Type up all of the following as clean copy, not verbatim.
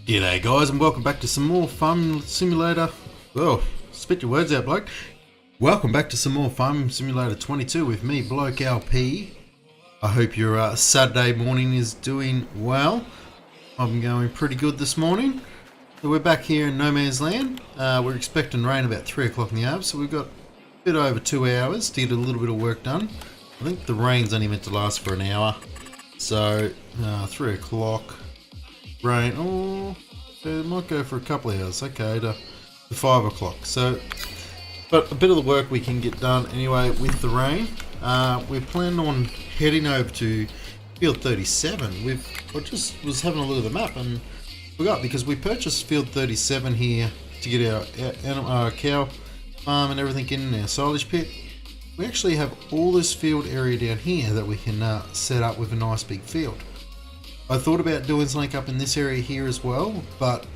G'day guys and welcome back to some more Farm Simulator. Oh, spit your words out, bloke. Welcome back to some more Farm Simulator 22 with me, Bloke LP. I hope your Saturday morning is doing well. I'm going pretty good this morning. So we're back here in No Man's Land. We're expecting rain about 3 o'clock in the afternoon, so we've got a bit over 2 hours to get a little bit of work done. I think the rain's only meant to last for an hour. So 3 o'clock. Rain, oh, it might go for a couple of hours, okay, to 5 o'clock. So, but a bit of the work we can get done anyway with the rain. We're planning on heading over to Field 37. I just was having a look at the map and forgot, because we purchased Field 37 here to get our cow farm and everything in our silage pit. We actually have all this field area down here that we can set up with a nice big field. I thought about doing something up in this area here as well, but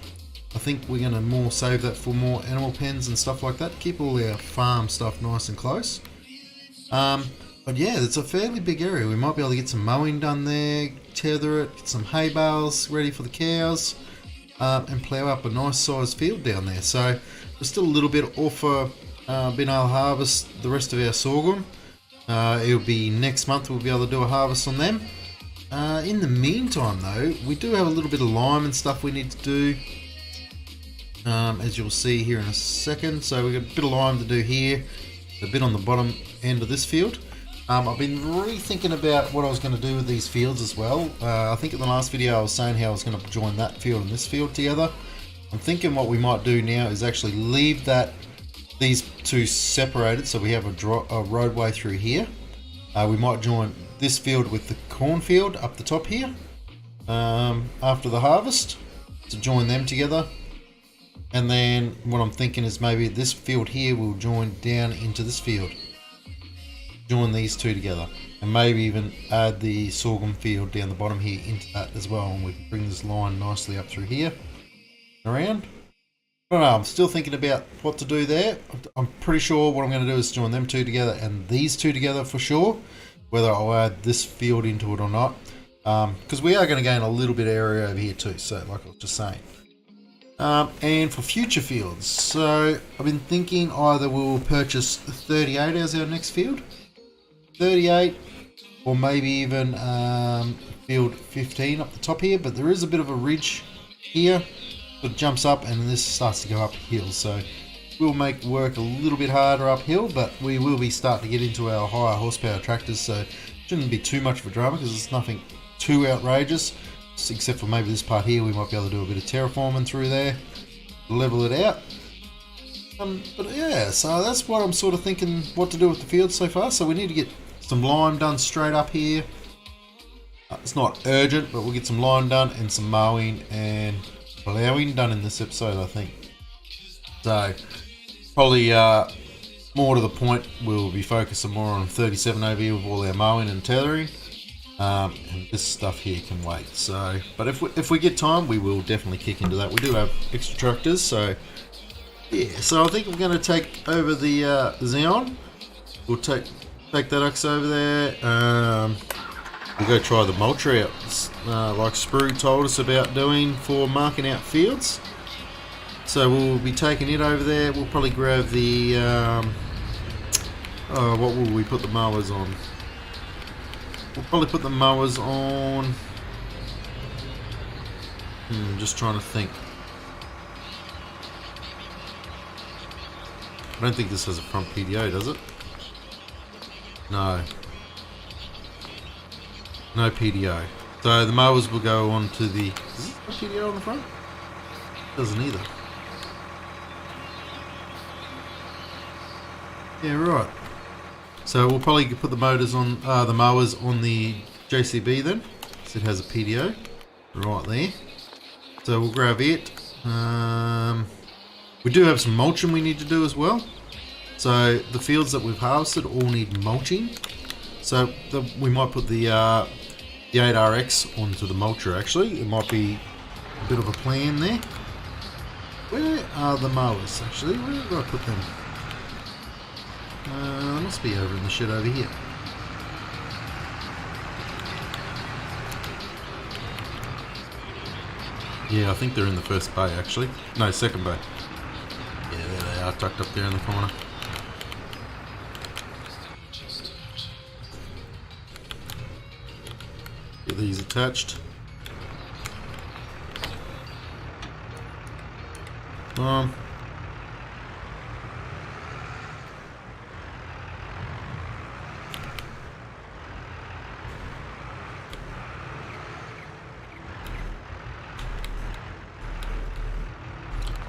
I think we're going to more save that for more animal pens and stuff like that. Keep all our farm stuff nice and close. But yeah, it's a fairly big area. We might be able to get some mowing done there, tether it, get some hay bales ready for the cows, and plough up a nice sized field down there. So we're still a little bit off being able to harvest the rest of our sorghum. It'll be next month we'll be able to do a harvest on them. In the meantime though, we do have a little bit of lime and stuff we need to do, as you'll see here in a second. So we've got a bit of lime to do here, a bit on the bottom end of this field. I've been rethinking about what I was going to do with these fields as well. I think in the last video I was saying how I was going to join that field and this field together. I'm thinking what we might do now is actually leave these two separated, so we have a roadway through here. We might join this field with the cornfield up the top here after the harvest, to join them together. And then what I'm thinking is maybe this field here will join down into this field, join these two together, and maybe even add the sorghum field down the bottom here into that as well, and we can bring this line nicely up through here around. I don't know, I'm still thinking about what to do there. I'm pretty sure what I'm going to do is join them two together and these two together for sure, whether I'll add this field into it or not, because we are going to gain a little bit of area over here too, so like I was just saying. And for future fields, so I've been thinking either we'll purchase 38 as our next field, 38, or maybe even field 15 up the top here, but there is a bit of a ridge here that jumps up and this starts to go uphill, so we'll make work a little bit harder uphill, but we will be starting to get into our higher horsepower tractors, so it shouldn't be too much of a drama because it's nothing too outrageous, except for maybe this part here. We might be able to do a bit of terraforming through there, level it out. But yeah, so that's what I'm sort of thinking what to do with the field so far. So we need to get some lime done straight up here. It's not urgent, but we'll get some lime done and some mowing and ploughing done in this episode, I think. So probably more to the point, we'll be focusing more on 37 over here with all our mowing and tethering, and this stuff here can wait. So, but if we get time, we will definitely kick into that. We do have extra tractors, so yeah. So I think we're going to take over the Xeon. We'll take that ox over there. We'll go try the mulcher out, like Sprue told us about doing for marking out fields. So we'll be taking it over there. We'll probably grab the, what will we put the mowers on? We'll probably put the mowers on, just trying to think. I don't think this has a front PDO, does it? No. No PDO. So the mowers will go on to the, is this a PDO on the front? Doesn't either. Yeah, right. So we'll probably put the motors on, the mowers on the JCB then, so it has a PDO right there. So we'll grab it. We do have some mulching we need to do as well. So the fields that we've harvested all need mulching. So we might put the 8RX onto the mulcher actually. It might be a bit of a plan there. Where are the mowers actually? Where did I put them? They must be over in the shed over here. Yeah, I think they're in the first bay actually. No, second bay. Yeah, there they are, tucked up there in the corner. Get these attached.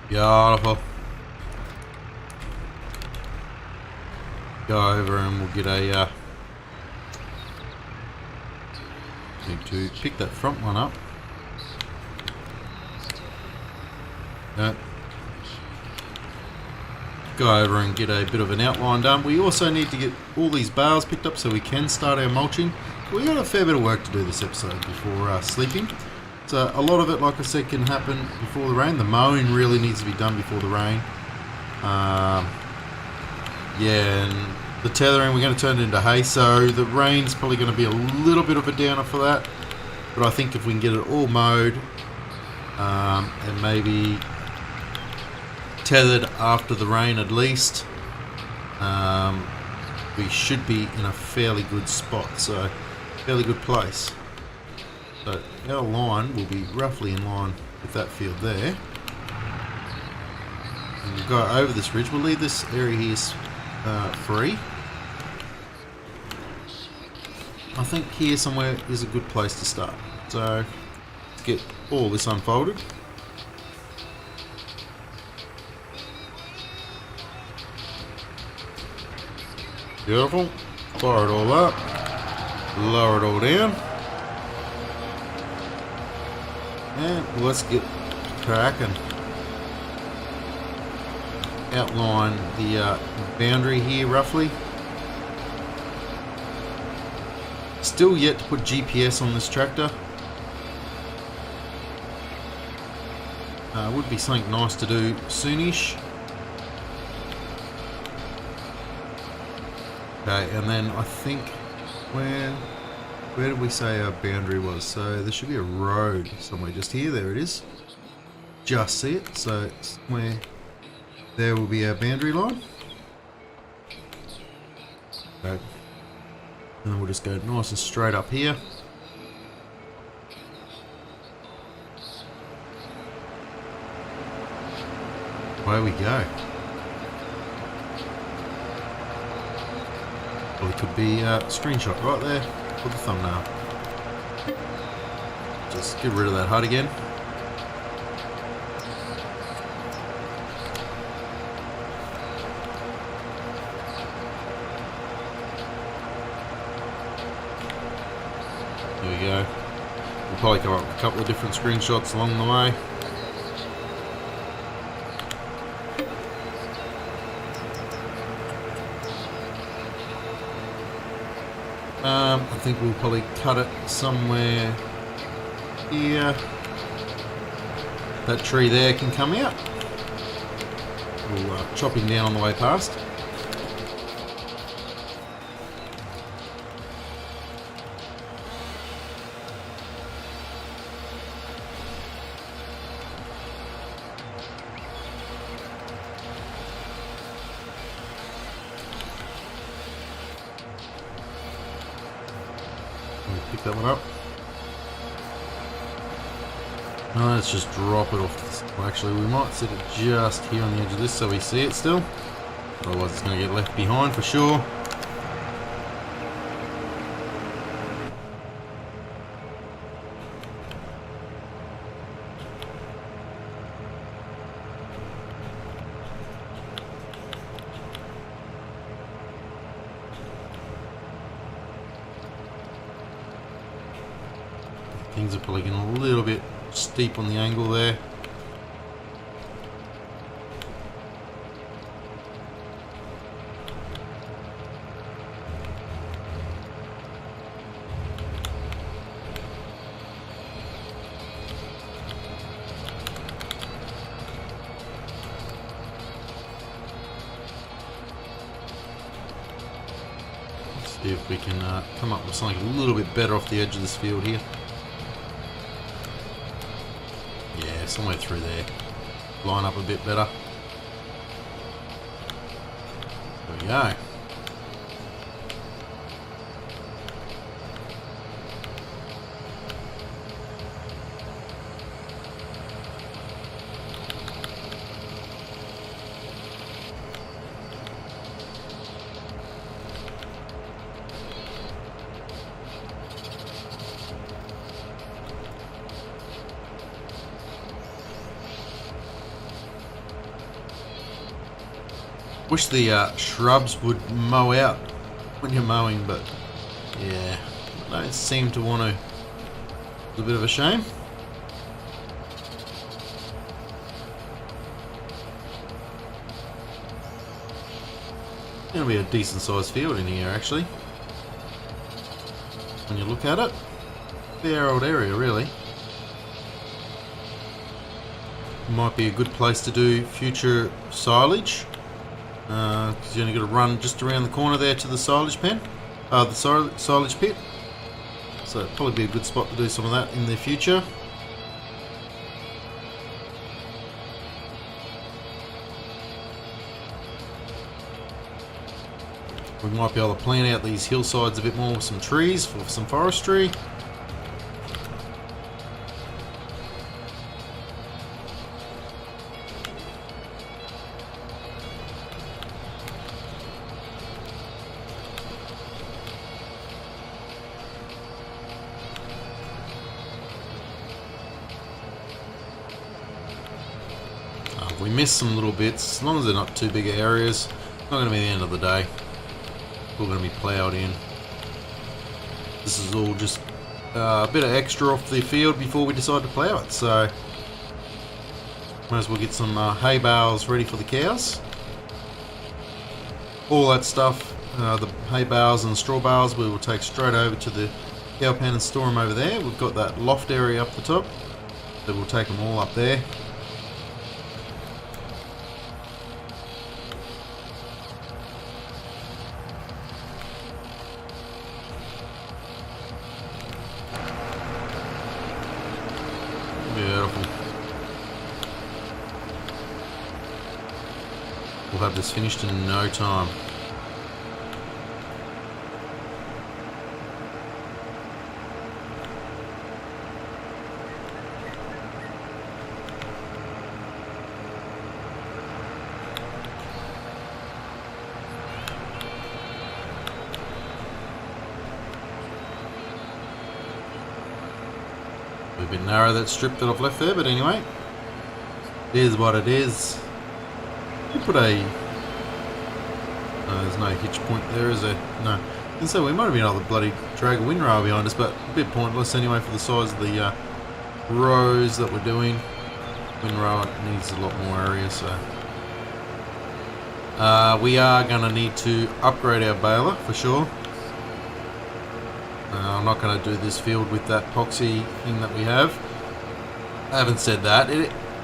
Beautiful. Go over and we'll get a need to pick that front one up. Go over and get a bit of an outline done. We also need to get all these bales picked up so we can start our mulching. We got a fair bit of work to do this episode before sleeping. So a lot of it, like I said, can happen before the rain. The mowing really needs to be done before the rain. Yeah, and the tethering, we're going to turn it into hay, so the rain's probably going to be a little bit of a downer for that. But I think if we can get it all mowed and maybe tethered after the rain at least, we should be in a fairly good spot, so fairly good place. So our line will be roughly in line with that field there. And we'll go over this ridge. We'll leave this area here free. I think here somewhere is a good place to start. So let's get all this unfolded. Beautiful. Fire it all up. Lower it all down. And let's get cracking. Outline the boundary here roughly. Still yet to put GPS on this tractor. Would be something nice to do soonish. Okay, and then I think where did we say our boundary was? So there should be a road somewhere just here. There it is. Just see it. So somewhere there will be our boundary line. Okay. And then we'll just go nice and straight up here. Away we go. Well, it could be a screenshot right there for the thumbnail. Just get rid of that HUD again. There we go. We'll probably come up with a couple of different screenshots along the way. I think we'll probably cut it somewhere here. That tree there can come out. We'll chop him down on the way past. Pick that one up. No, let's just drop it off. Well, actually, we might set it just here on the edge of this so we see it still. Otherwise, it's going to get left behind for sure. Things are probably getting a little bit steep on the angle there. Let's see if we can come up with something a little bit better off the edge of this field here. Yeah, somewhere through there. Line up a bit better. There we go. Wish the shrubs would mow out when you're mowing, but yeah, I don't seem to want to. It's a bit of a shame. It'll be a decent sized field in here actually. When you look at it, fair old area really. Might be a good place to do future silage. Because you only got to run just around the corner there to the silage pen, the silage pit. So it'd probably be a good spot to do some of that in the future. We might be able to plan out these hillsides a bit more with some trees for some forestry. We missed some little bits, as long as they're not too big areas, it's not going to be the end of the day. We're going to be ploughed in. This is all just a bit of extra off the field before we decide to plough it, so might as well get some hay bales ready for the cows. All that stuff, the hay bales and straw bales, we will take straight over to the cow pen and store them over there. We've got that loft area up the top, so we'll take them all up there. Beautiful. We'll have this finished in no time. A bit narrow, that strip that I've left there, but anyway, it is what it is. You put a there's no hitch point there, is there? No. And so we might have been able to bloody drag a windrow behind us, but a bit pointless anyway for the size of the rows that we're doing. Windrow needs a lot more area, so we are going to need to upgrade our baler for sure. I'm not going to do this field with that epoxy thing that we have. I haven't said that.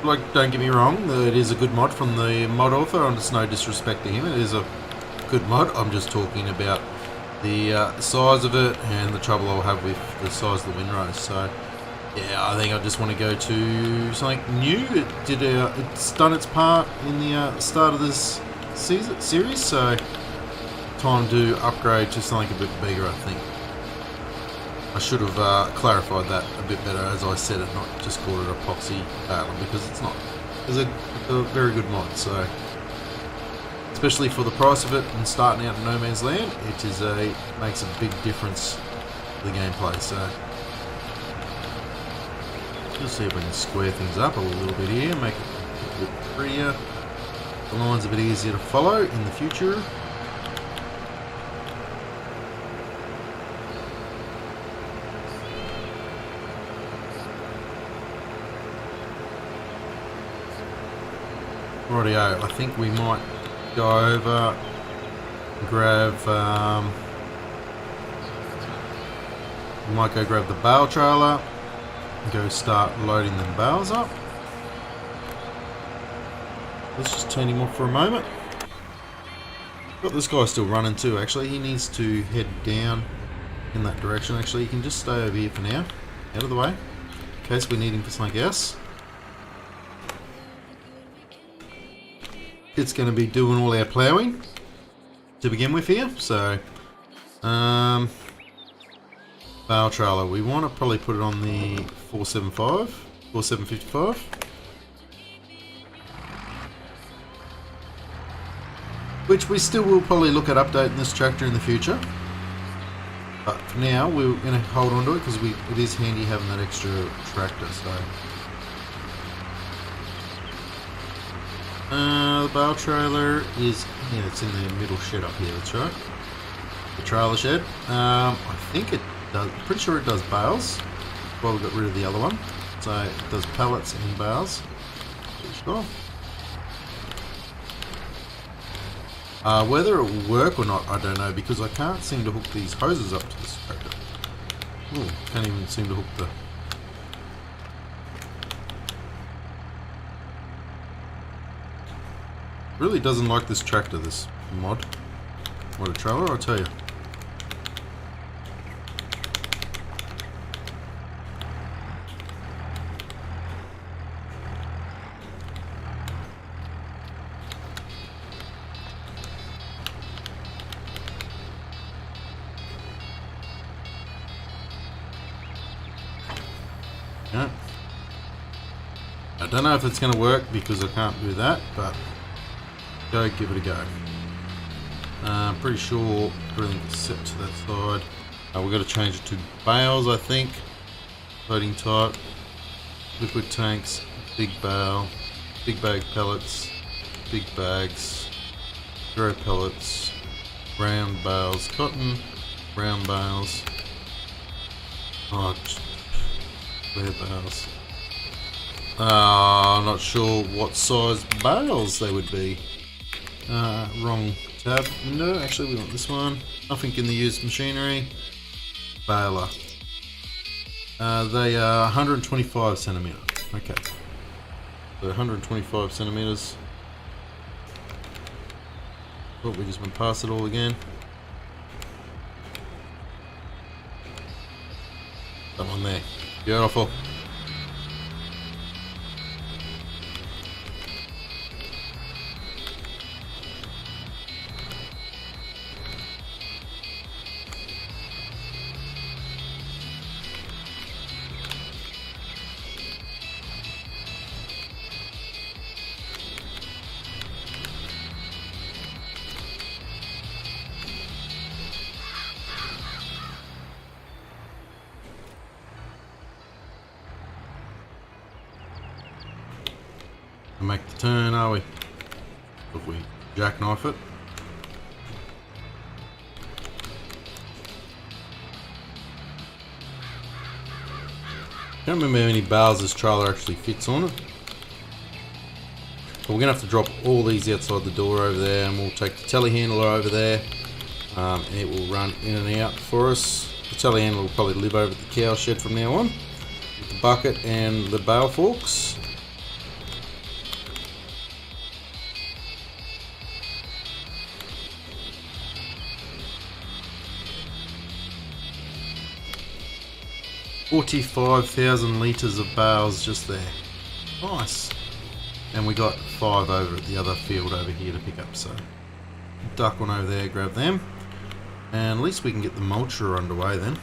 Like, don't get me wrong, it is a good mod from the mod author, and it's no disrespect to him. It is a good mod. I'm just talking about the size of it and the trouble I'll have with the size of the windrows. So, yeah, I think I just want to go to something new. It's done its part in the start of this series, so time to upgrade to something a bit bigger, I think. I should have clarified that a bit better as I said it, not just called it epoxy baler, because it's not. It's a very good mod, so especially for the price of it and starting out in no man's land, it makes a big difference to the gameplay. So just see if we can square things up a little bit here, make it a bit prettier, the lines a bit easier to follow in the future. Rightio, I think we might go over, grab, we might go grab the bale trailer and go start loading them bales up. Let's just turn him off for a moment. Got this guy still running too, actually. He needs to head down in that direction. Actually, he can just stay over here for now, out of the way, in case we need him for something else. it's going to be doing all our ploughing to begin with here. So, bale trailer, we want to probably put it on the 4755. Which we still will probably look at updating this tractor in the future. But for now, we're going to hold on to it because it is handy having that extra tractor. So, the bale trailer is, yeah, it's in the middle shed up here. That's right, the trailer shed. I think it does. Pretty sure it does bales. Well, we got rid of the other one, so it does pallets and bales. Pretty sure. Whether it will work or not, I don't know, because I can't seem to hook these hoses up to this tractor. Ooh, can't even seem to hook the... Really doesn't like this tractor, this mod. What a trailer, I'll tell you. Yeah. I don't know if it's going to work because I can't do that, but go give it a go. I'm pretty sure everything is set to that side. We've got to change it to bales, I think. Loading type, liquid tanks, big bale, big bag pellets, big bags, zero pellets, round bales, cotton, round bales. Oh, where bales? I'm not sure what size bales they would be. Wrong tab. No, actually we want this one. Nothing in the used machinery. Baler. They are 125 centimeter. Okay. So 125 centimeters. Oh, we just went past it all again. That one there. Beautiful. Make the turn, are we? If we jackknife it. Can't remember how many bales this trailer actually fits on it. But we're going to have to drop all these outside the door over there, and we'll take the telehandler over there, and it will run in and out for us. The telehandler will probably live over at the cow shed from now on, with the bucket and the bale forks. $45,000 litres of bales just there. Nice. And we got 5 over at the other field over here to pick up, so duck one over there, grab them, and at least we can get the mulcher underway then.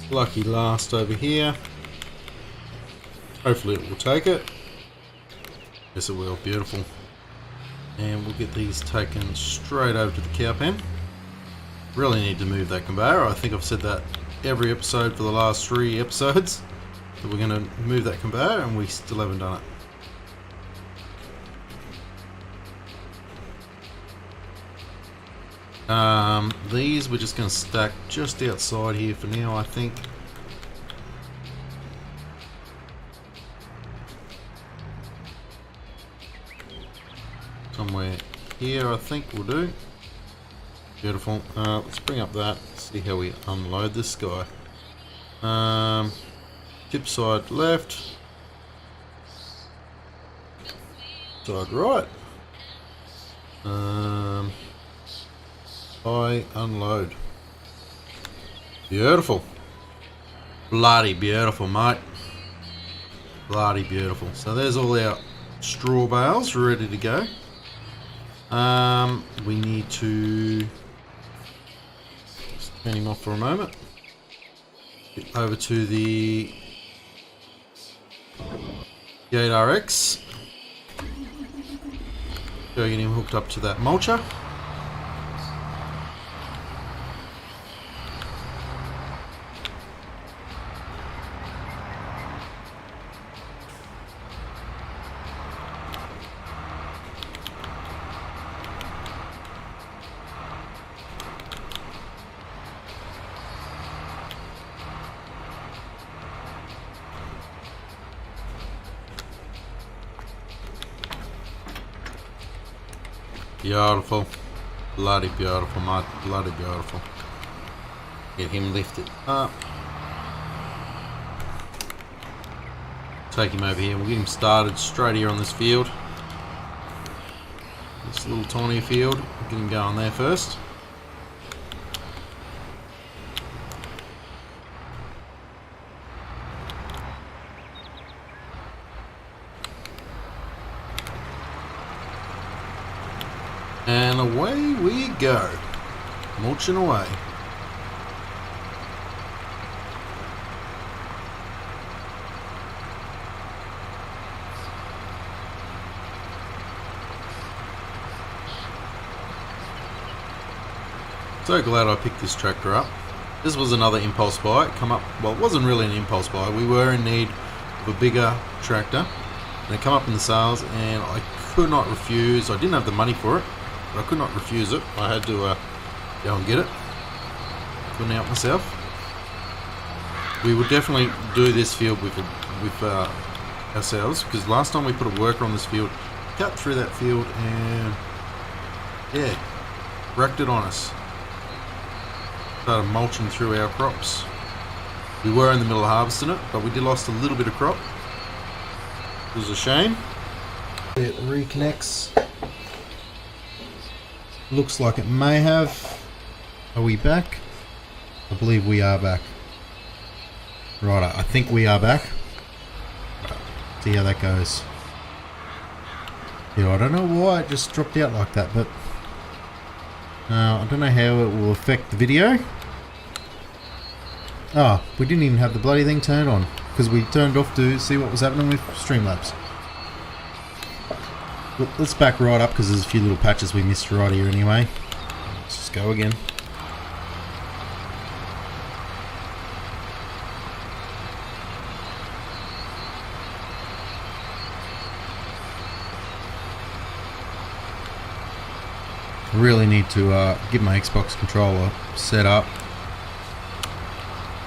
Lucky last over here. Hopefully it will take it. Yes it will, beautiful. And we'll get these taken straight over to the cow pen. Really need to move that conveyor. I think I've said that every episode for the last 3 episodes. That we're going to move that conveyor, and we still haven't done it. These we're just going to stack just outside here for now, I think. somewhere here, I think will do. Beautiful. Let's bring up that, see how we unload this guy. Tip side left, side right. I unload. Beautiful. Bloody beautiful, mate. Bloody beautiful. So there's all our straw bales ready to go. We need to just turn him off for a moment. Get over to the Gate RX. Go get him hooked up to that mulcher. Beautiful. Bloody beautiful, mate. Bloody beautiful. Get him lifted up. Take him over here. We'll get him started straight here on this field. This little tiny field. We'll get him going there first. And away we go, mulching away. So glad I picked this tractor up. This was another impulse buy. It come up, well, it wasn't really an impulse buy. We were in need of a bigger tractor. And it come up in the sales and I could not refuse. I didn't have the money for it. But I could not refuse it. I had to go and get it. Couldn't help myself. We would definitely do this field with ourselves, because last time we put a worker on this field, cut through that field and yeah, wrecked it on us. Started mulching through our crops. We were in the middle of harvesting it, but we did lost a little bit of crop. It was a shame. It reconnects. Looks like it may have. Are we back? I believe we are back. Right, I think we are back. See how that goes. Yeah, I don't know why it just dropped out like that, but I don't know how it will affect the video. Ah, we didn't even have the bloody thing turned on because we turned off to see what was happening with Streamlabs. Let's back right up because there's a few little patches we missed right here anyway. Let's just go again. Really need to get my Xbox controller set up.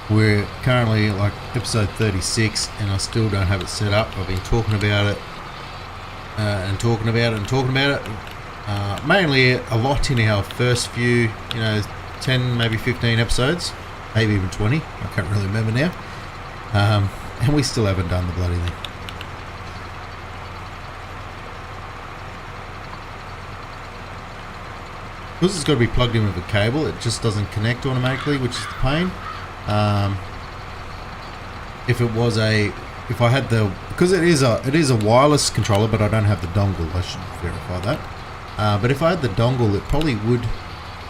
We're currently like episode 36 and I still don't have it set up. I've been talking about it. And talking about it, mainly a lot in our first few, 10, maybe 15 episodes, maybe even 20, I can't really remember now, and we still haven't done the bloody thing. Because it's got to be plugged in with a cable, it just doesn't connect automatically, which is the pain. If I had the, because it is a wireless controller, but I don't have the dongle. I should verify that. But if I had the dongle, it probably would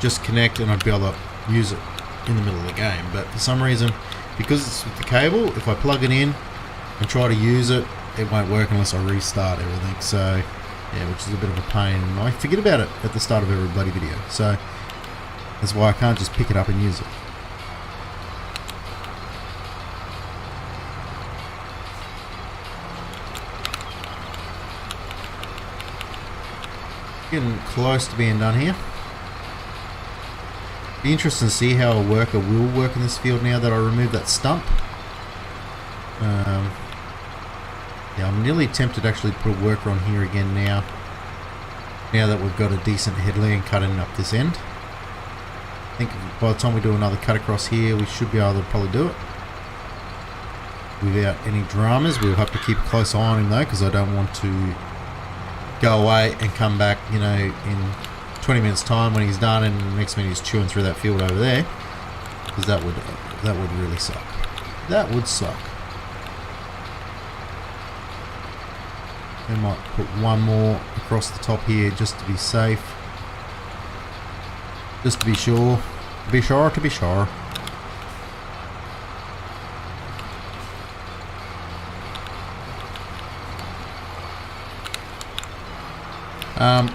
just connect, and I'd be able to use it in the middle of the game. But for some reason, because it's with the cable, if I plug it in and try to use it, it won't work unless I restart everything. So yeah, which is a bit of a pain. And I forget about it at the start of every bloody video. So that's why I can't just pick it up and use it. Getting close to being done here. Be interesting to see how a worker will work in this field now that I removed that stump. Yeah, I'm nearly tempted actually to put a worker on here again now. Now that we've got a decent headland cutting up this end, I think by the time we do another cut across here, we should be able to probably do it without any dramas. We'll have to keep a close eye on him though, because I don't want to go away and come back, you know, in 20 minutes time when he's done, and the next minute he's chewing through that field over there, because that would really suck. That would suck. We might put one more across the top here just to be safe, just to be sure, to be sure.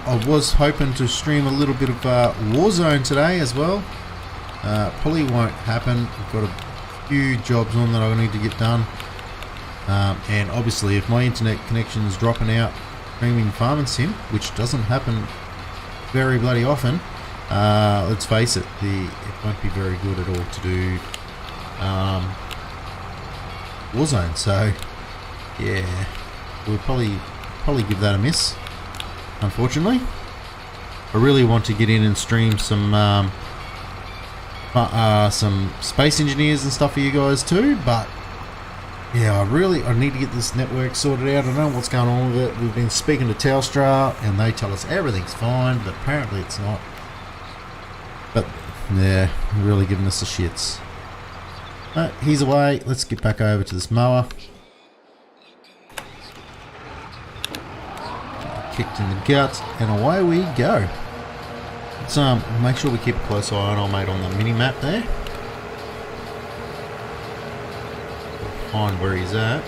I was hoping to stream a little bit of Warzone today as well. Probably won't happen. I've got a few jobs on that I need to get done. And obviously if my internet connection is dropping out streaming Farming Sim, which doesn't happen very bloody often, let's face it, it won't be very good at all to do Warzone. So yeah, we'll probably give that a miss, unfortunately. I really want to get in and stream some Space Engineers and stuff for you guys too, but yeah, I need to get this network sorted out. I don't know what's going on with it. We've been speaking to Telstra and they tell us everything's fine, but apparently it's not. But yeah, really giving us the shits. He's away. Let's get back over to this mower. Kicked in the gut, and away we go. Let's make sure we keep a close eye on our mate on the mini map there. We'll find where he's at.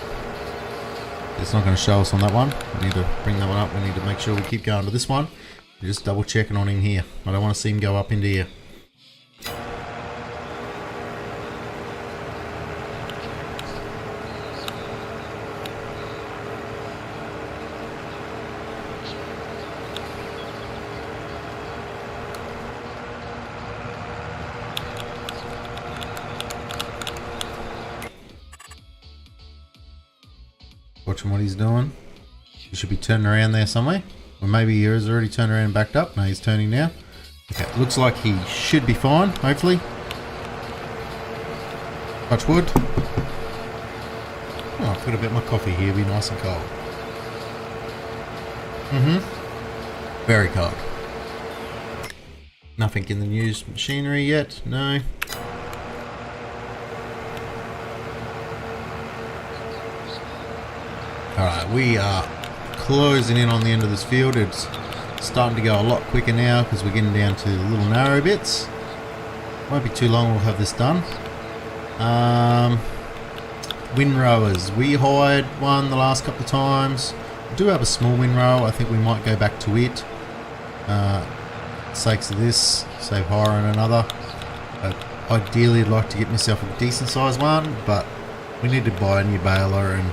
It's not going to show us on that one. We need to bring that one up. We need to make sure we keep going to this one. We're just double checking on him here. I don't want to see him go up into here. Watching what he's doing. He should be turning around there somewhere. Or maybe he is already turned around and backed up. No, he's turning now. Okay, looks like he should be fine, hopefully. Touch wood. Oh, I forgot about my coffee here. Be nice and cold. Very cold. Nothing in the news machinery yet. No. Alright, we are closing in on the end of this field. It's starting to go a lot quicker now because we're getting down to the little narrow bits. Won't be too long we'll have this done. Windrowers. We hired one the last couple of times. We do have a small windrow. I think we might go back to it. Sakes of this, save hiring another. Ideally I'd like to get myself a decent sized one, but we need to buy a new baler, and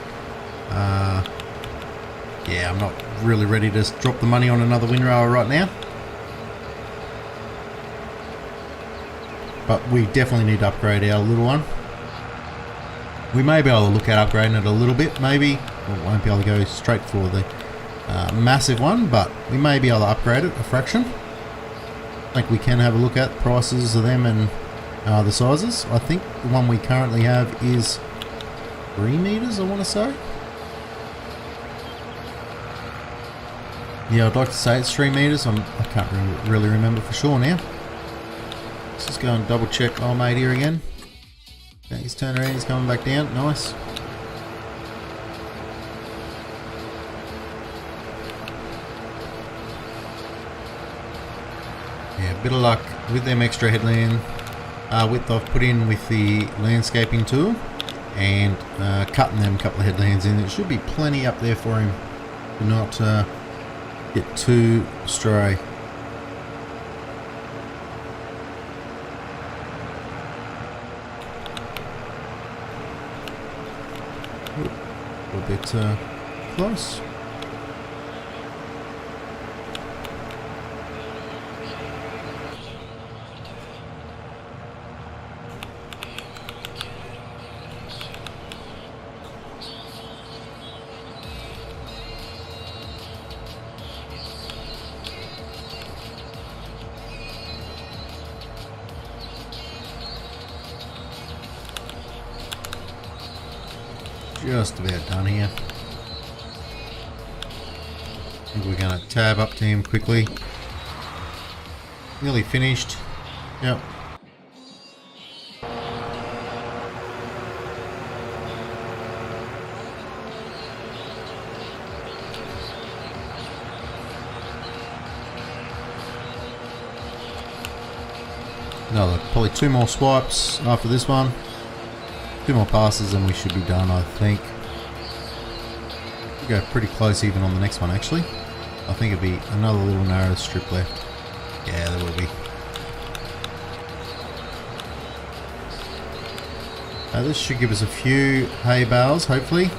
yeah, I'm not really ready to drop the money on another windrower right now. But we definitely need to upgrade our little one. We may be able to look at upgrading it a little bit, maybe. We won't be able to go straight for the massive one, but we may be able to upgrade it a fraction. I think we can have a look at prices of them and the sizes. I think the one we currently have is 3 meters, I want to say. Yeah, I'd like to say it's 3 meters. I can't really remember for sure now. Let's just go and double check our mate here again. Okay, he's turned around, he's coming back down. Nice. Yeah, a bit of luck with them extra headland width I've put in with the landscaping tool, and cutting them a couple of headlands in. There should be plenty up there for him to not get too astray. A little bit close. just about done here. I think we're going to tab up to him quickly. Nearly finished. Yep. Another, probably 2 more swipes after this one. 2 more passes and we should be done, I think. We'll go pretty close even on the next one, actually. I think it'll be another little narrow strip left. Yeah, there will be. This should give us a few hay bales, hopefully.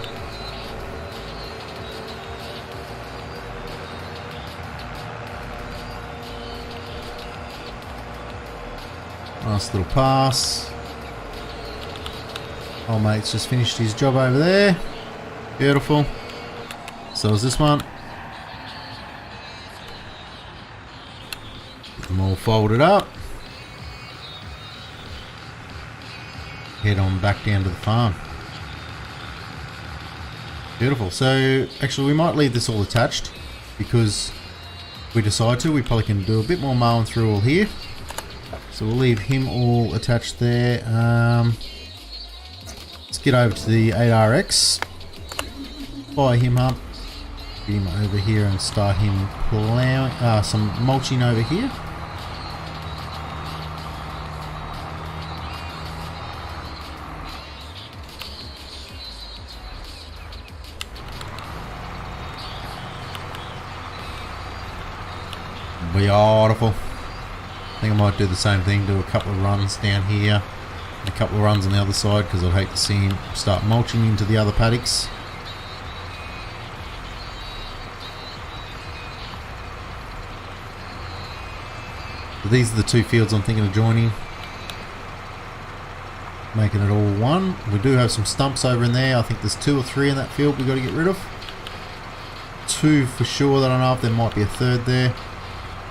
Nice little pass. Old mate's just finished his job over there. Beautiful. So is this one. Get them all folded up. Head on back down to the farm. Beautiful. So actually we might leave this all attached because if we decide to, we probably can do a bit more mowing through all here. So we'll leave him all attached there. Let's get over to the 8RX. Fire him up. Get him over here and start him plowing. Some mulching over here. Beautiful. I think I might do the same thing, do a couple of runs down here and a couple of runs on the other side because I'd hate to see him start mulching into the other paddocks. So these are the 2 fields I'm thinking of joining, making it all one. We do have some stumps over in there. I think there's 2 or 3 in that field we've got to get rid of. 2 for sure that I know of. There might be a 3rd there.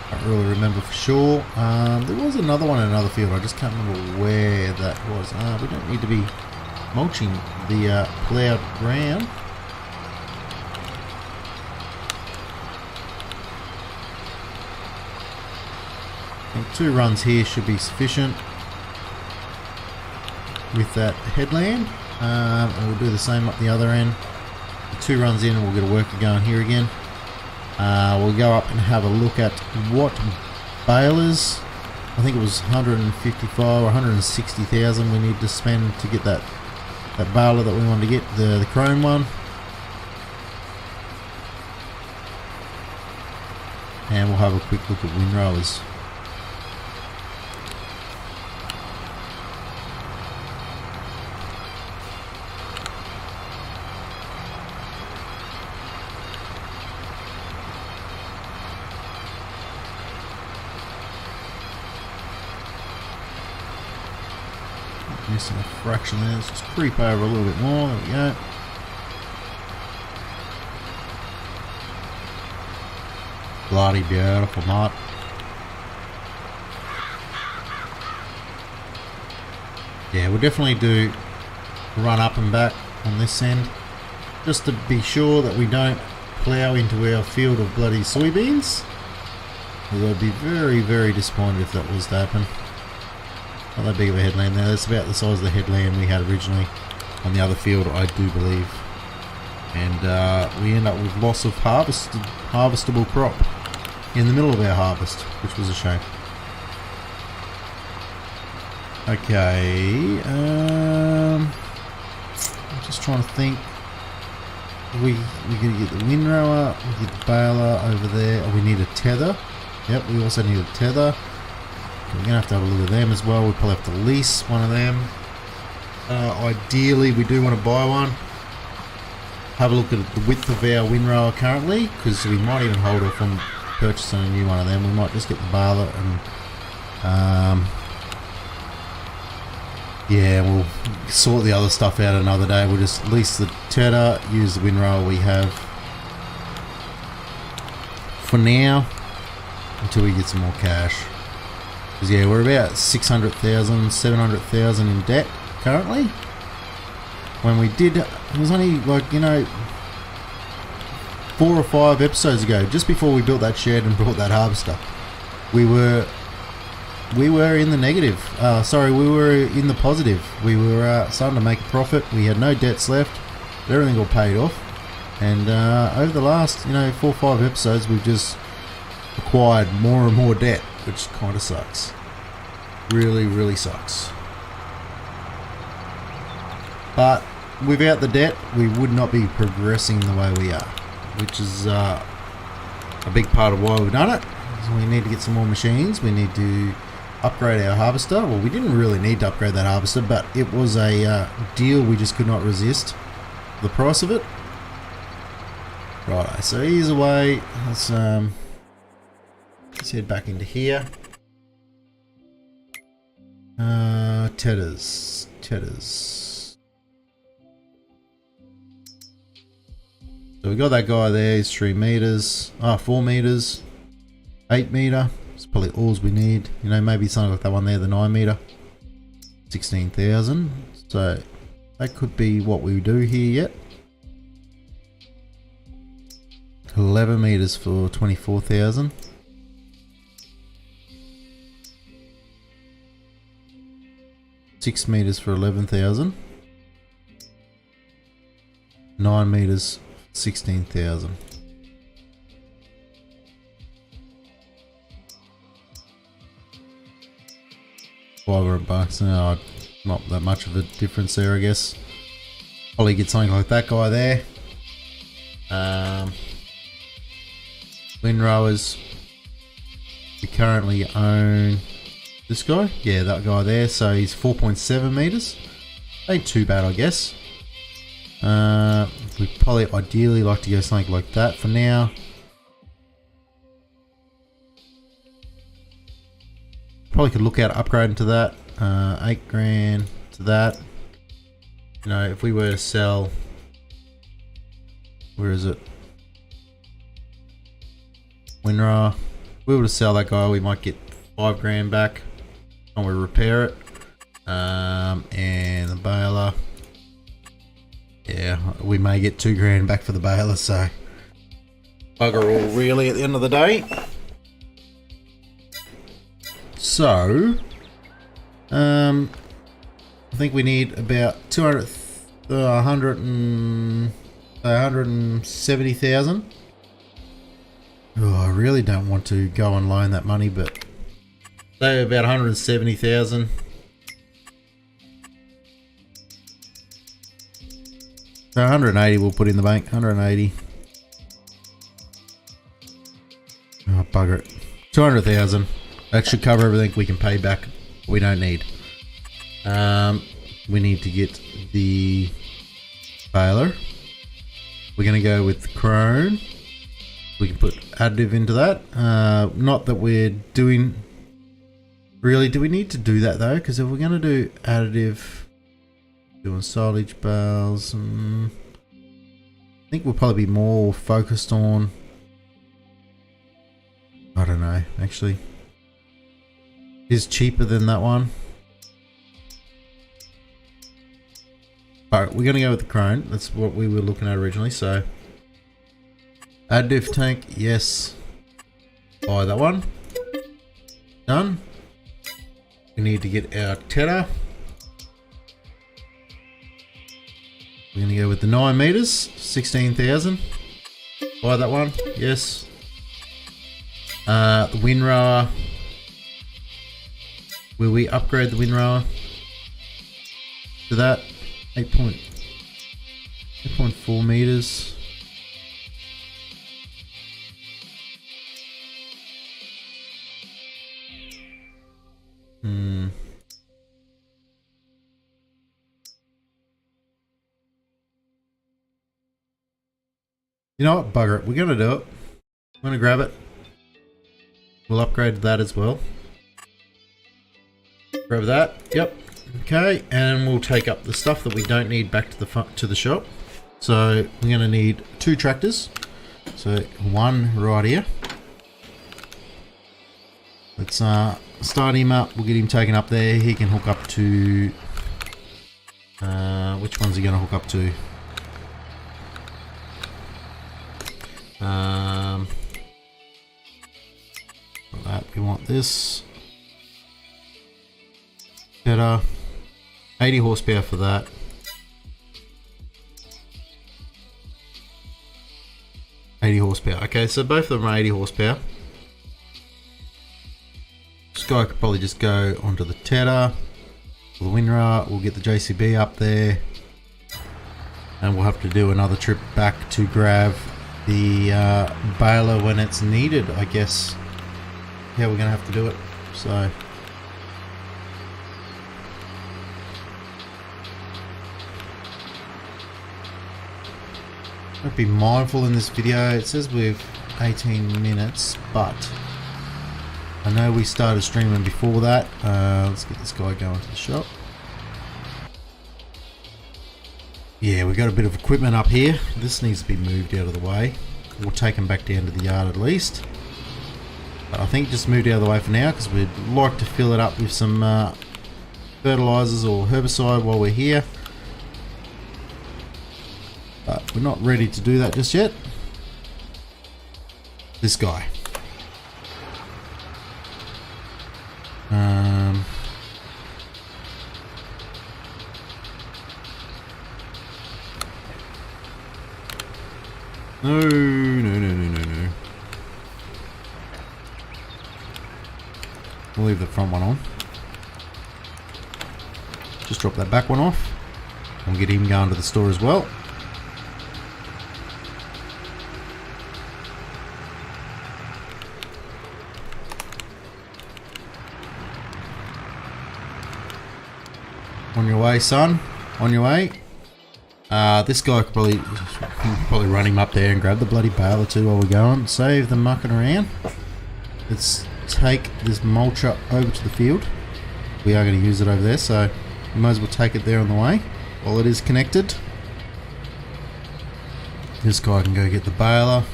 I don't really remember for sure. There was another one in another field. I just can't remember where that was. We don't need to be mulching the ploughed ground. I think 2 runs here should be sufficient with that headland. And we'll do the same up the other end. The 2 runs in and we'll get a worker going here again. We'll go up and have a look at what balers. I think it was 155 or 160,000 we need to spend to get that baler that we wanted to get, the chrome one. And we'll have a quick look at windrowers. Missing a fraction there. Let's just creep over a little bit more. There we go. Bloody beautiful mud. Yeah, we'll definitely do run up and back on this end just to be sure that we don't plough into our field of bloody soybeans. Although I'd be very, very disappointed if that was to happen. Not that big of a headland there. That's about the size of the headland we had originally on the other field, I do believe. And we end up with loss of harvestable crop in the middle of our harvest, which was a shame. Okay, I'm just trying to think. We're going to get the windrower, we get the baler over there. Oh, we need a tether. Yep, we also need a tether. We're going to have a look at them as well. We'll probably have to lease one of them. Ideally, we do want to buy one. Have a look at the width of our windrower currently, because we might even hold off on purchasing a new one of them. We might just get the baler and yeah, we'll sort the other stuff out another day. We'll just lease the tether, use the windrower we have for now until we get some more cash. Because yeah, we're about 600,000, 700,000 in debt currently when we did, it was only like, you know, 4 or 5 episodes ago, just before we built that shed and brought that harvester, we were in the negative. Sorry, we were in the positive. We were starting to make a profit. We had no debts left. Everything got paid off. And over the last, you know, 4 or 5 episodes, we've just acquired more and more debt, which kind of sucks. Really, really sucks. But without the debt, we would not be progressing the way we are, which is a big part of why we've done it. So we need to get some more machines. We need to upgrade our harvester. Well, we didn't really need to upgrade that harvester, but it was a deal we just could not resist the price of it. Right, so here's a way. Let's head back into here. Tedders. So we got that guy there, he's 3 meters, 4 meters, 8 meter. It's probably all we need. You know, maybe something like that one there, the 9 meter, 16,000. So that could be what we do here yet. 11 meters for 24,000. Six meters for 11,000. 9 meters, 16,000. $500. No, not that much of a difference there, I guess. Probably get something like that guy there. Windrowers. We currently own this guy. Yeah, that guy there. So he's 4.7 meters. Ain't too bad, I guess. We'd probably ideally like to go something like that for now. Probably could look at upgrading to that. 8 grand to that. You know, if we were to sell, where is it? Windrower. If we were to sell that guy, we might get 5 grand back when we repair it. And the baler. Yeah, we may get 2 grand back for the baler, so bugger all really at the end of the day. So, I think we need about 170,000. Oh, I really don't want to go and loan that money, but say about 170,000. So 180 we'll put in the bank. 180. Oh, bugger it. 200,000. That should cover everything we can pay back. We don't need. We need to get the baler. We're going to go with chrome. We can put additive into that. Not that we're doing... Really, do we need to do that though? Because if we're going to do additive... Doing silage bales... I think we'll probably be more focused on... I don't know, actually. Is cheaper than that one. Alright, we're going to go with the chrome. That's what we were looking at originally, so... Additive tank, yes. Buy that one. Done. We need to get our tedder. We're going to go with the 9 meters, 16,000. Buy that one, yes. The windrower. Will we upgrade the windrower to that? 8.4 meters. You know what? Bugger it. We're going to do it. I'm going to grab it. We'll upgrade that as well. Grab that. Yep. Okay. And we'll take up the stuff that we don't need back to the shop. So we're going to need 2 tractors. So one right here. Let's start him up. We'll get him taken up there. He can hook up to Which one's he going to hook up to? That we want this. Better. 80 horsepower for that. Horsepower. Okay, so both of them are 80 horsepower. This guy could probably just go onto the Tedder, the Winra. We'll get the JCB up there, and we'll have to do another trip back to grab the baler when it's needed, I guess. Yeah, we're gonna have to do it. So. Be mindful in this video. It says we've 18 minutes, but I know we started streaming before that. Let's get this guy going to the shop. Yeah, we got a bit of equipment up here. This needs to be moved out of the way. We'll take him back down to the yard at least. But I think just moved out of the way for now because we'd like to fill it up with some fertilizers or herbicide while we're here. But we're not ready to do that just yet. This guy. No. We'll leave the front one on. Just drop that back one off. We'll get him going to the store as well. On your way, son. On your way. This guy could probably run him up there and grab the bloody baler too while we're going. Save the mucking around. Let's take this mulcher over to the field. We are going to use it over there, so we might as well take it there on the way while it is connected. This guy can go get the baler.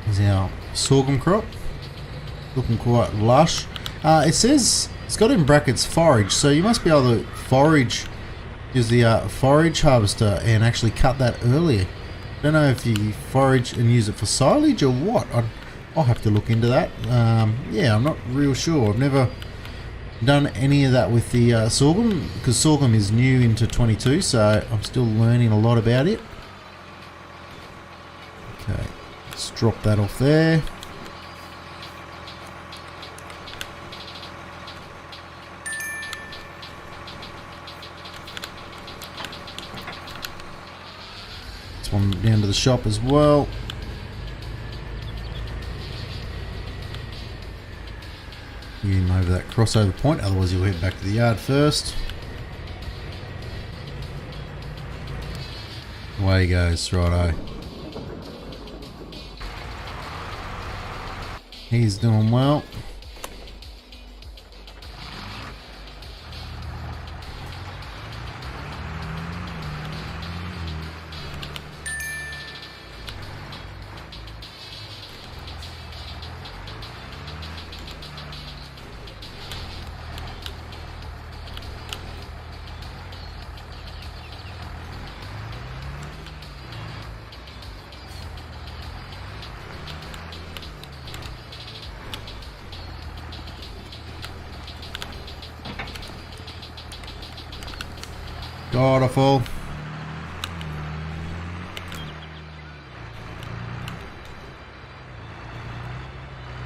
Here's our sorghum crop. Looking quite lush. It says it's got in brackets forage, so you must be able to forage, use the forage harvester and actually cut that earlier. Don't know if you forage and use it for silage or what. I'll have to look into that. Yeah, I'm not real sure. I've never done any of that with the sorghum because sorghum is new into 22, so I'm still learning a lot about it. Okay, let's drop that off there. One down to the shop as well. Get him over that crossover point, otherwise you'll head back to the yard first. Away he goes, righto. He's doing well. Beautiful.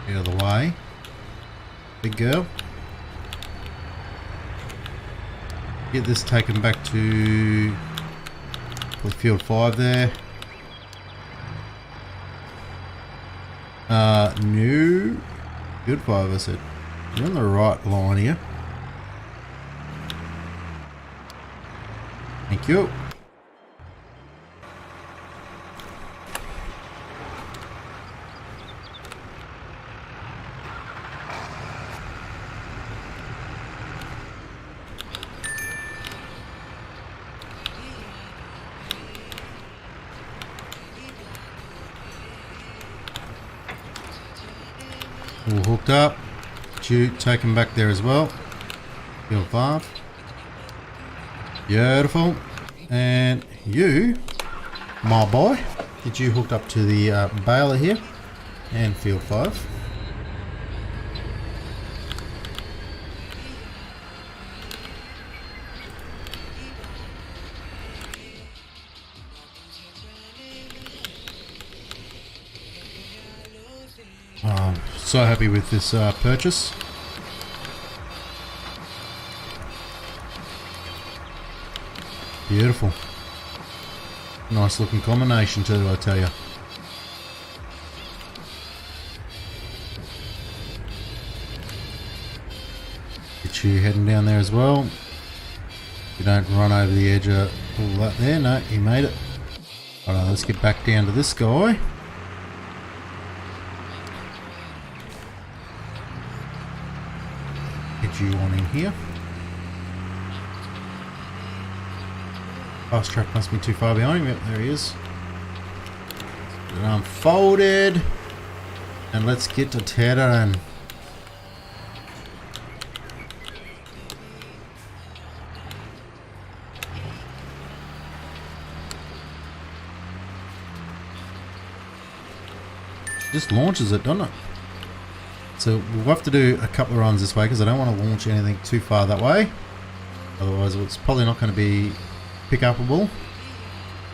Out of the way. Big girl. Get this taken back to field 5 there. No. Field 5 I said. You're on the right line here. Thank you. All hooked up. Get you, take him back there as well. Field 5. Beautiful. And you, my boy, get you hooked up to the baler here. And field 5. So happy with this purchase. Beautiful. Nice looking combination too, I tell you. Get you heading down there as well. You don't run over the edge of all that there. No, you made it. Alright, let's get back down to this guy. Get you on in here. Fast track must be too far behind him. Yep, there he is. Get it unfolded. And let's get to Terran. Just launches it, doesn't it? So we'll have to do a couple of runs this way because I don't want to launch anything too far that way. Otherwise it's probably not going to be pick-upable.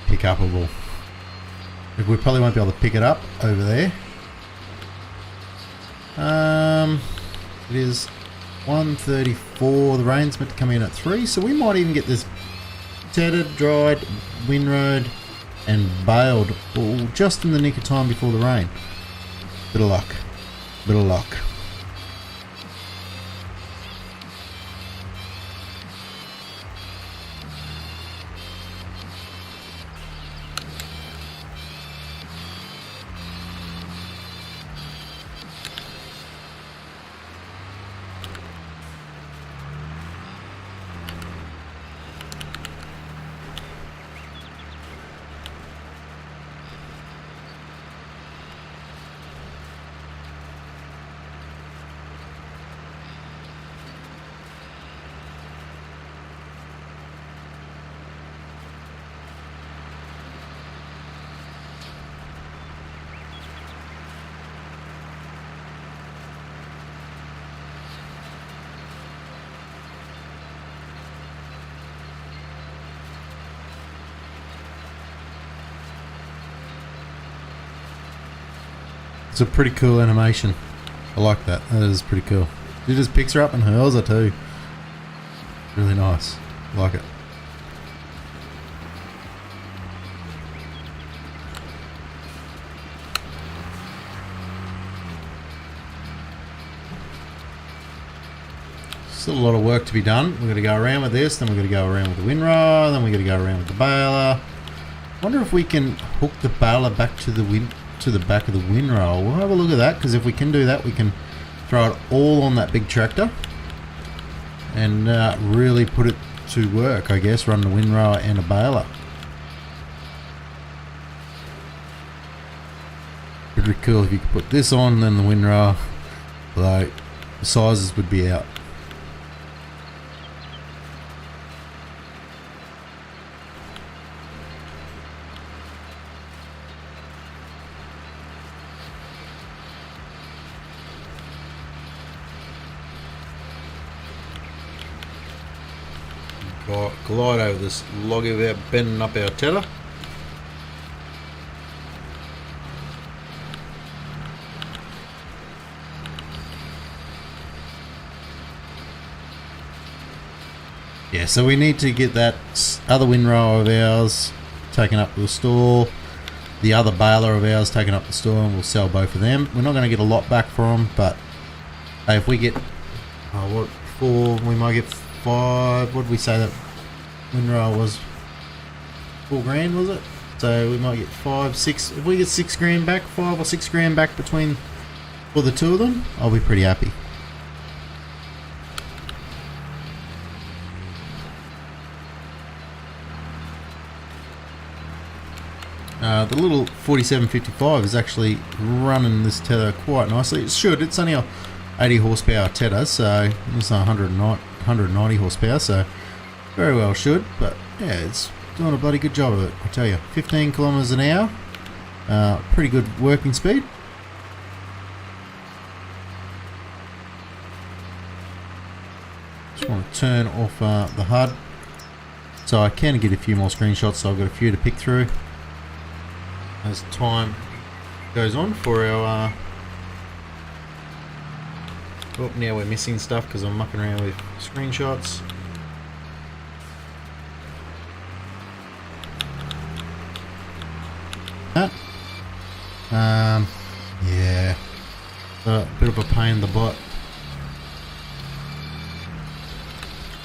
Pick-upable. We probably won't be able to pick it up over there. It is 1:34. The rain's meant to come in at 3, so we might even get this tethered, dried, windrowed and baled all just in the nick of time before the rain. Bit of luck. Bit of luck. It's a pretty cool animation. I like that. That is pretty cool. He just picks her up and hurls her too. Really nice. I like it. Still a lot of work to be done. We're going to go around with this, then we're going to go around with the windrow, then we're going to go around with the baler. Wonder if we can hook the baler back to the back of the windrow. We'll have a look at that, because if we can do that, we can throw it all on that big tractor and really put it to work, I guess. Run the windrow and a baler. Pretty cool if you could put this on, then the windrow, although the sizes would be out. Glide over this log without bending up our tether. Yeah, so we need to get that other windrow of ours taken up to the store, the other baler of ours taken up to the store, and we'll sell both of them. We're not going to get a lot back for them, but hey, if we get what, 4, we might get 5. What did we say that windrow was? 4 grand, was it? So we might get 5, 6. If we get 6 grand back, 5 or 6 grand back between for the two of them, I'll be pretty happy. The little 4755 is actually running this tether quite nicely. It should. It's only a 80 horsepower tether, so it's 190 horsepower, so very well should. But yeah, it's doing a bloody good job of it, I tell you. 15 kilometers an hour, pretty good working speed. Just want to turn off the HUD so I can get a few more screenshots, so I've got a few to pick through as time goes on for our oh, now we're missing stuff because I'm mucking around with screenshots. Yeah, a bit of a pain in the butt.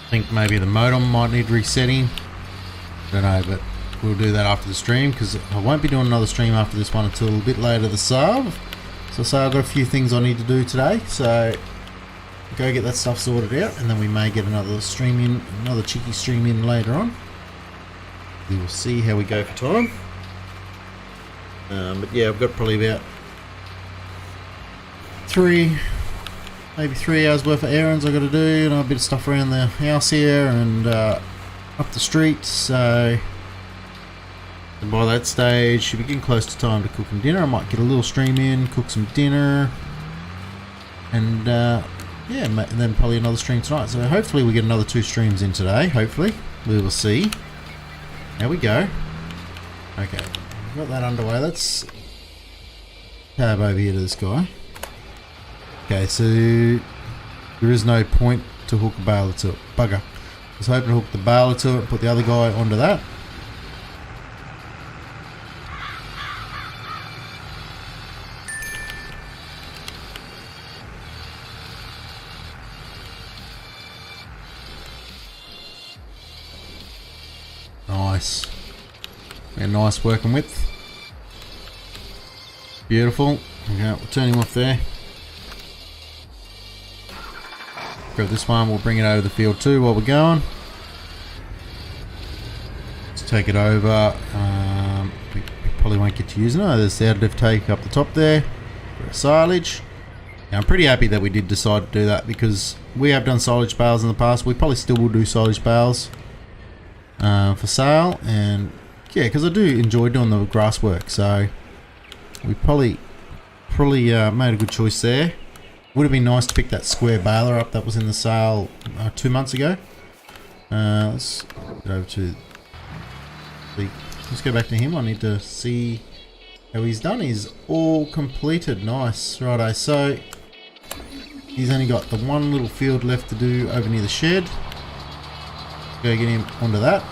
I think maybe the modem might need resetting. Don't know, but we'll do that after the stream because I won't be doing another stream after this one until a bit later this hour. So say I've got a few things I need to do today, so go get that stuff sorted out, and then we may get another stream in, another cheeky stream in later on. We will see how we go for time. But yeah, I've got probably about maybe 3 hours worth of errands I've got to do, and a bit of stuff around the house here and up the street, so and by that stage should be getting close to time to cooking dinner. I might get a little stream in, cook some dinner, and yeah, and then probably another stream tonight. So hopefully we get another 2 streams in today. Hopefully, we will see how we go. Okay, we've got that underway. Let's tab over here to this guy. Okay, so there is no point to hook a baler to it. Bugger. I was hoping to hook the baler to it and put the other guy onto that. Nice. Yeah, nice working width. Beautiful. Okay, we'll turn him off there. Grab this one, we'll bring it over the field too while we're going. Let's take it over. We probably won't get to use it. No, there's the additive take up the top there for silage. Now, I'm pretty happy that we did decide to do that because we have done silage bales in the past. We probably still will do silage bales for sale, and yeah, because I do enjoy doing the grass work, so we probably made a good choice there. Would have been nice to pick that square baler up that was in the sale 2 months ago. Let's go over to let's go back to him. I need to see how he's done. He's all completed. Nice. Righto, so he's only got the one little field left to do over near the shed. Go get him onto that.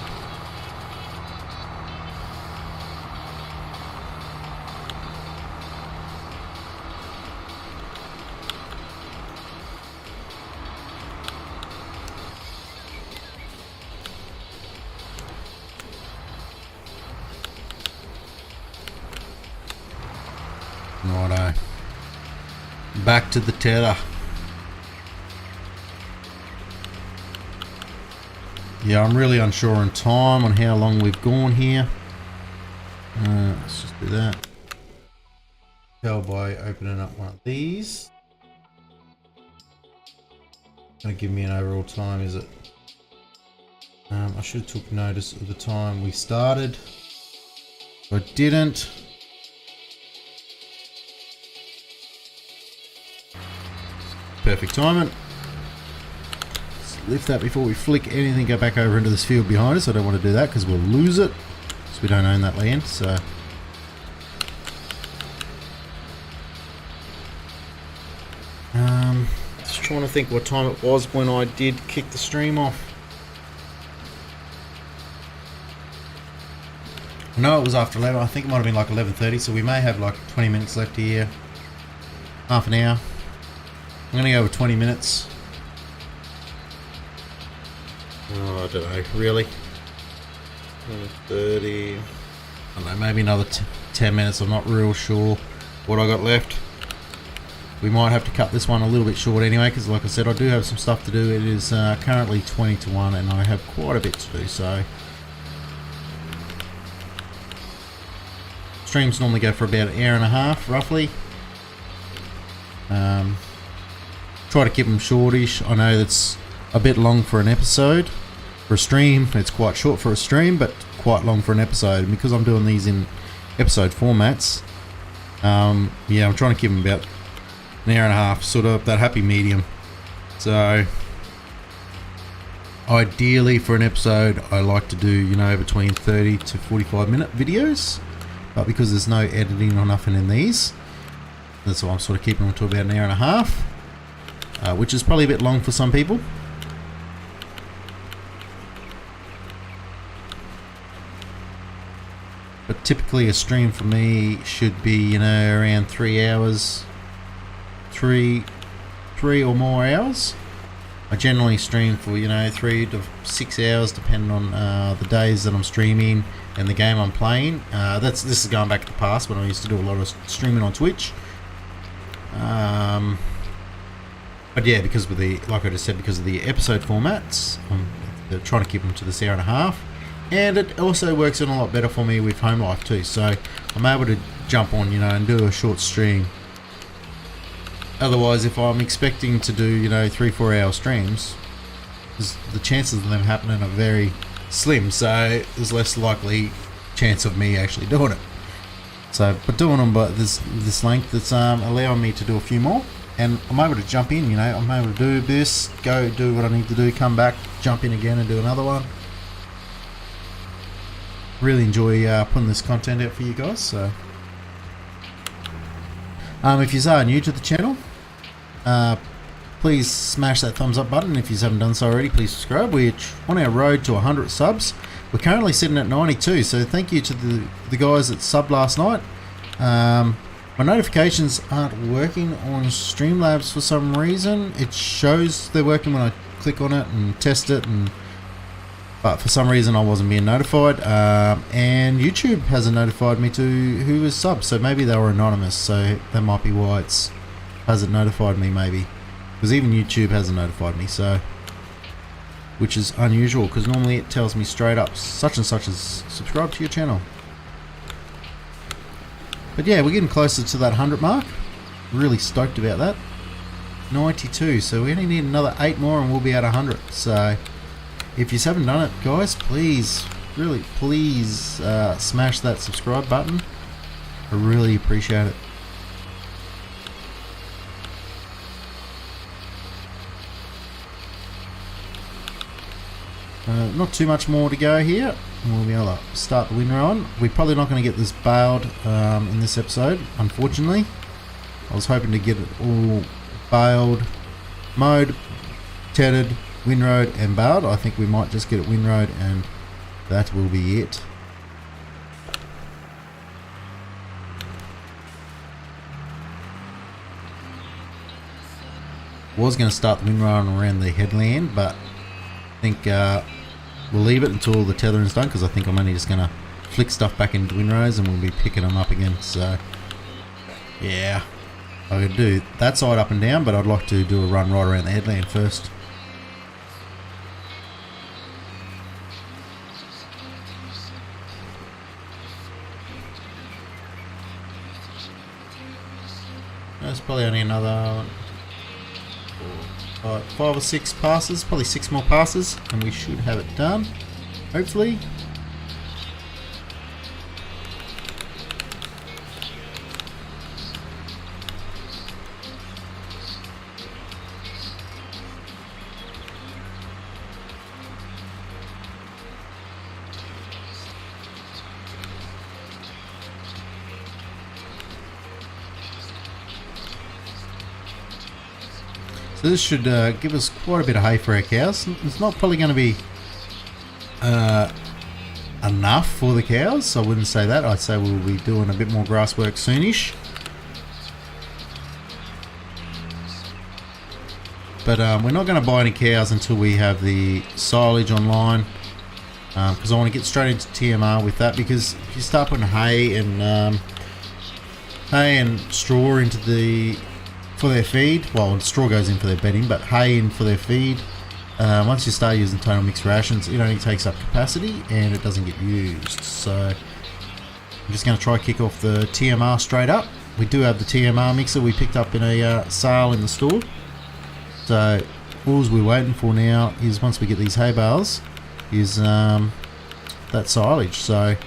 Righto. Back to the tether. Yeah, I'm really unsure on time on how long we've gone here. Let's just do that. Tell by opening up one of these. Gonna give me an overall time, is it? I should have took notice of the time we started. I didn't. Perfect timing. Let's lift that before we flick anything, go back over into this field behind us. I don't want to do that because we'll lose it, because we don't own that land. So just trying to think what time it was when I did kick the stream off. No, it was after 11. I think it might have been like 11:30, so we may have like 20 minutes left here. Half an hour. I'm going to go with 20 minutes. Oh, I don't know, really. 30. I don't know, maybe another 10 minutes. I'm not real sure what I got left. We might have to cut this one a little bit short anyway, because like I said, I do have some stuff to do. It is currently 20 to 1 and I have quite a bit to do, so streams normally go for about an hour and a half roughly. Try to keep them shortish. I know that's a bit long for an episode. For a stream, it's quite short for a stream, but quite long for an episode. And because I'm doing these in episode formats, yeah, I'm trying to keep them about an hour and a half, sort of that happy medium. So ideally for an episode, I like to do, you know, between 30 to 45 minute videos, but because there's no editing or nothing in these, that's why I'm sort of keeping them to about an hour and a half, which is probably a bit long for some people. But typically a stream for me should be, you know, around 3 hours, three or more hours. I generally stream for, you know, 3 to 6 hours depending on the days that I'm streaming and the game I'm playing. This is going back to the past when I used to do a lot of streaming on Twitch. But yeah, because of the, like I just said, because of the episode formats, I'm trying to keep them to this hour and a half. And it also works in a lot better for me with home life too. So I'm able to jump on, you know, and do a short stream. Otherwise, if I'm expecting to do, you know, 3-4 hour streams, the chances of them happening are very slim. So there's less likely chance of me actually doing it. So, but doing them by this length, it's allowing me to do a few more, and I'm able to jump in. You know, I'm able to do this, go do what I need to do, come back, jump in again, and do another one. Really enjoy putting this content out for you guys. So, if you are new to the channel, please smash that thumbs up button. If you haven't done so already, please subscribe. We're on our road to 100 subs. We're currently sitting at 92, so thank you to the guys that subbed last night. My notifications aren't working on Streamlabs for some reason. It shows they're working when I click on it and test it, but for some reason I wasn't being notified. And YouTube hasn't notified me to who was subbed, so maybe they were anonymous, so that might be why it hasn't notified me, maybe. Because even YouTube hasn't notified me, so, which is unusual, because normally it tells me straight up such and such has subscribed to your channel. But yeah, we're getting closer to that 100 mark. Really stoked about that. 92, so we only need another 8 more and we'll be at 100. So if you haven't done it, guys, please, really please smash that subscribe button. I really appreciate it. Not too much more to go here. We'll be able to start the windrow on. We're probably not going to get this bailed in this episode, unfortunately. I was hoping to get it all bailed, mowed, tethered, windrowed and bailed. I think we might just get it windrowed and that will be it. Was going to start the windrow around the headland, but I think we'll leave it until the tethering's done, because I think I'm only just going to flick stuff back into windrows and we'll be picking them up again. So yeah, I could do that side up and down, but I'd like to do a run right around the headland first. There's probably only another 5 or 6 passes, probably 6 more passes, and we should have it done, hopefully. So this should give us quite a bit of hay for our cows. It's not probably going to be enough for the cows, so I wouldn't say that. I'd say we'll be doing a bit more grass work soonish. But we're not going to buy any cows until we have the silage online, because I want to get straight into TMR with that. Because if you start putting hay and straw into for their feed, well, straw goes in for their bedding, but hay in for their feed, once you start using total mixed rations, it only takes up capacity and it doesn't get used. So I'm just going to try kick off the TMR straight up. We do have the TMR mixer we picked up in a sale in the store. So all we're waiting for now is, once we get these hay bales, is that silage. So,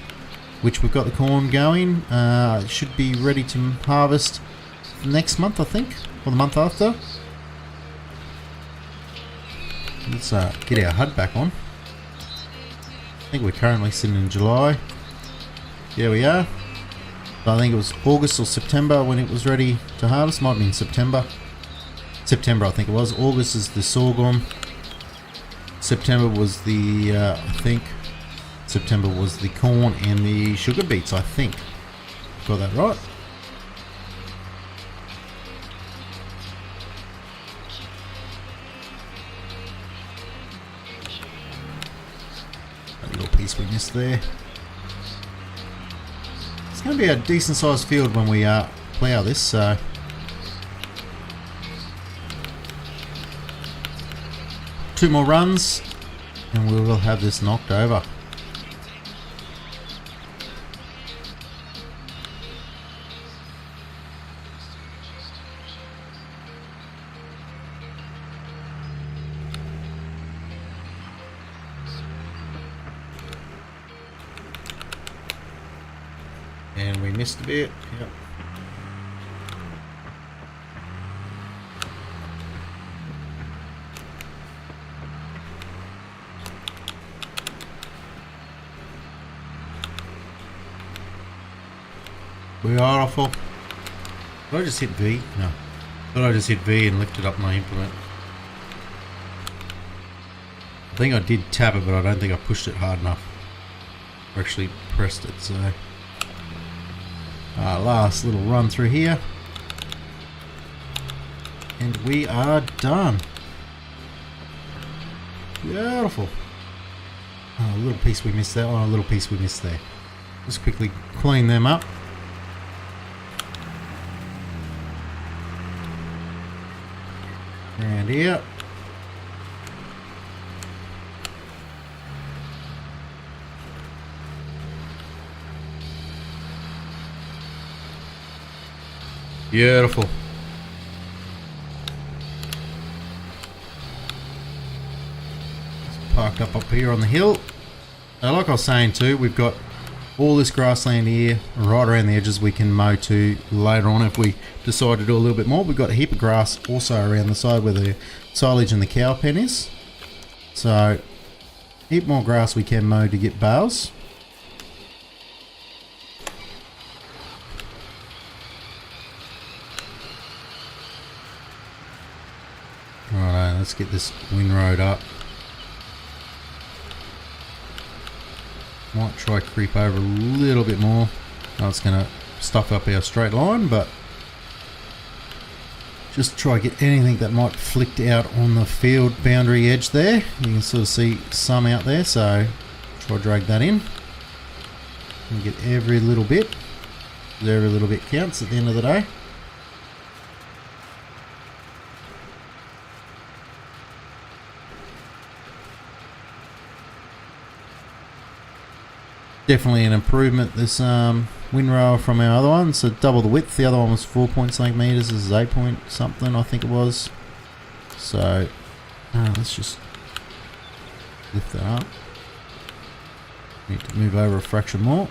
which we've got the corn going. It should be ready to harvest next month, I think, or the month after. Let's get our HUD back on. I think we're currently sitting in July. There we are. I think it was August or September when it was ready to harvest. Might be in September. September, I think it was. August is the sorghum. September was the, I think, September was the corn and the sugar beets, I think. Got that right? A little piece we missed there. It's going to be a decent sized field when we plough this, so... Two more runs and we will have this knocked over. And we missed a bit. Yep. We are awful. Did I just hit V? No. Thought I just hit V and lifted up my implement. I think I did tap it, but I don't think I pushed it hard enough. I actually pressed it, so... last little run through here. And we are done. Beautiful. Oh, a little piece we missed there. Oh, a little piece we missed there. Just quickly clean them up. Around here. Beautiful. It's parked up here on the hill. Now, like I was saying too, we've got all this grassland here right around the edges we can mow to later on if we decide to do a little bit more. We've got a heap of grass also around the side where the silage and the cow pen is. So, a heap more grass we can mow to get bales. Alright, let's get this windrow up. Might try creep over a little bit more. Now it's going to stuff up our straight line, but just try to get anything that might flick out on the field boundary edge there. You can sort of see some out there, so try to drag that in. And get every little bit. Every little bit counts at the end of the day. Definitely an improvement, this windrower from our other one. So double the width. The other one was 4 point something meters. This is 8 point something, I think it was. So let's just lift that up. Need to move over a fraction more.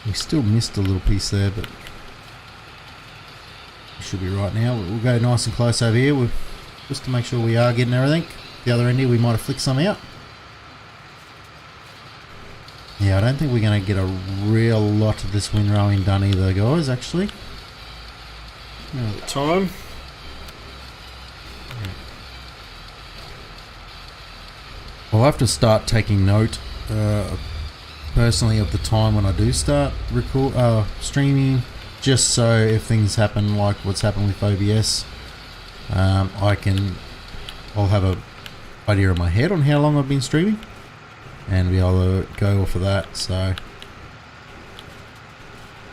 We still missed a little piece there, but it should be right now. We'll go nice and close over here. Just to make sure we are getting everything. The other end here, we might have flicked some out. Yeah, I don't think we're going to get a real lot of this windrowing done either, guys, actually. Now the time. I'll have to start taking note, personally, of the time when I do start streaming, just so if things happen like what's happened with OBS, I'll have a idea in my head on how long I've been streaming and be able to go off of that. So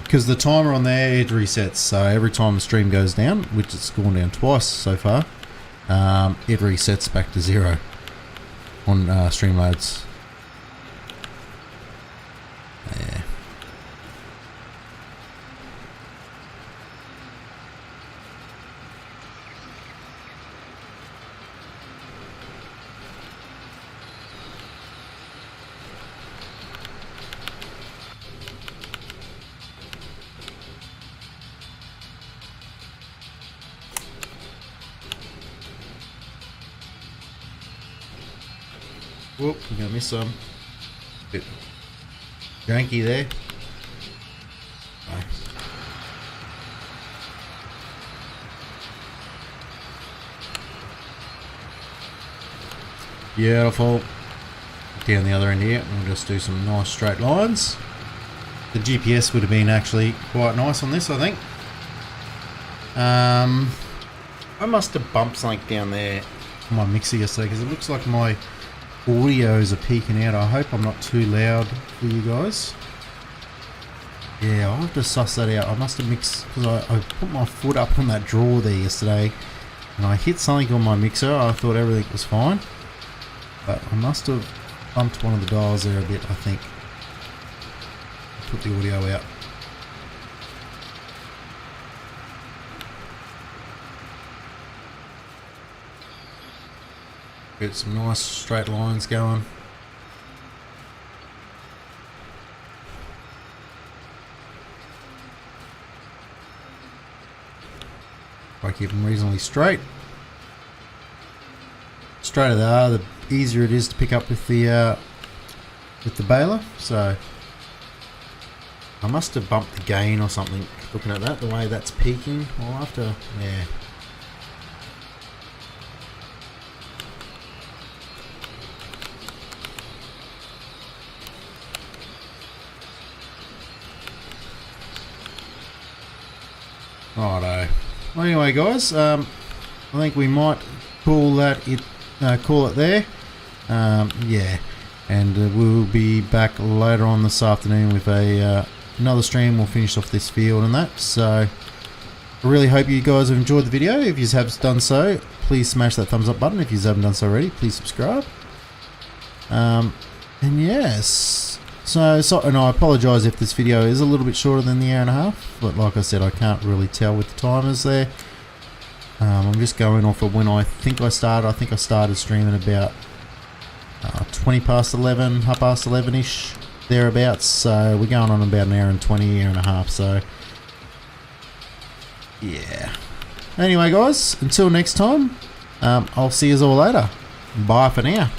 because the timer on there, it resets, so every time the stream goes down, which it's gone down twice so far, it resets back to 0 on Streamloads. Yeah. Whoop, we're going to miss some. Bit janky there. Oh. Beautiful. Down the other end here, we'll just do some nice straight lines. The GPS would have been actually quite nice on this, I think. I must have bumped something down there on my mixer yesterday because it looks like my audios are peaking out. I hope I'm not too loud for you guys. Yeah, I'll have to suss that out. I must have mixed, because I put my foot up on that drawer there yesterday and I hit something on my mixer. I thought everything was fine, but I must have bumped one of the dials there a bit, I think. Put the audio out. Get some nice straight lines going. I keep them reasonably straight. Straighter they are, the easier it is to pick up with the baler. So I must have bumped the gain or something. Looking at that, the way that's peaking, I'll have to, yeah. Righto. Well, anyway, guys, I think we might call it there. Yeah, and we'll be back later on this afternoon with another stream. We'll finish off this field and that. So I really hope you guys have enjoyed the video. If you have done so, please smash that thumbs up button. If you haven't done so already, please subscribe. And yes. So and I apologise if this video is a little bit shorter than the hour and a half, but like I said, I can't really tell with the timers there. I'm just going off of when I think I started. I think I started streaming about 20 past 11, half past 11-ish, thereabouts. So we're going on about an hour and 20, hour and a half. So yeah. Anyway, guys, until next time, I'll see you all later. Bye for now.